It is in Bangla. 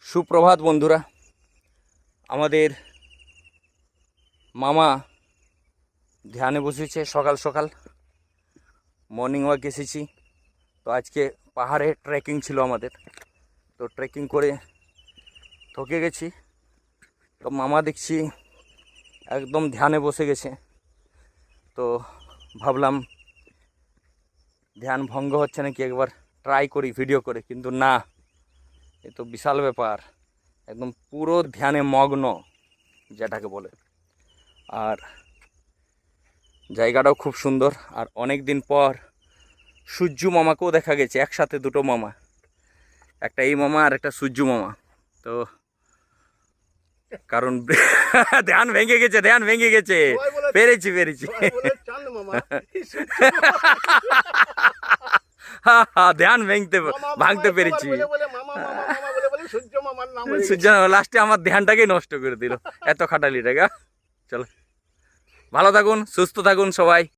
সুপ্রভাত বন্ধুরা। আমাদের মামা ধ্যানে বসেছে সকাল সকাল। মর্নিং ওয়াক এসেছি। তো আজকে পাহাড়ে ট্রেকিং ছিল আমাদের, তো ট্রেকিং করে থকে গেছি। তো মামা দেখছি একদম ধ্যানে বসে গেছে। তো ভাবলাম ধ্যান ভঙ্গ হচ্ছে নাকি, একবার ট্রাই করি ভিডিও করে, কিন্তু না, এ তো বিশাল ব্যাপার। একদম পুরো ধ্যানে মগ্ন যেটাকে বলে। আর জায়গাটাও খুব সুন্দর। আর অনেক দিন পর সূর্য মামাকেও দেখা গেছে, একসাথে দুটো মামা, একটা এই মামা আর একটা সূর্য মামা। তো কারণ ধ্যান ভেঙে গেছে, ধ্যান ভেঙে গেছে। পেরেছি পেরেছি ধ্যান ভাঙতে পেরেছি। সূর্য লাস্টে আমার ধ্যানটাকে নষ্ট করে দিল, এত খাটালিটাকে। চলো, ভালো থাকুন, সুস্থ থাকুন সবাই।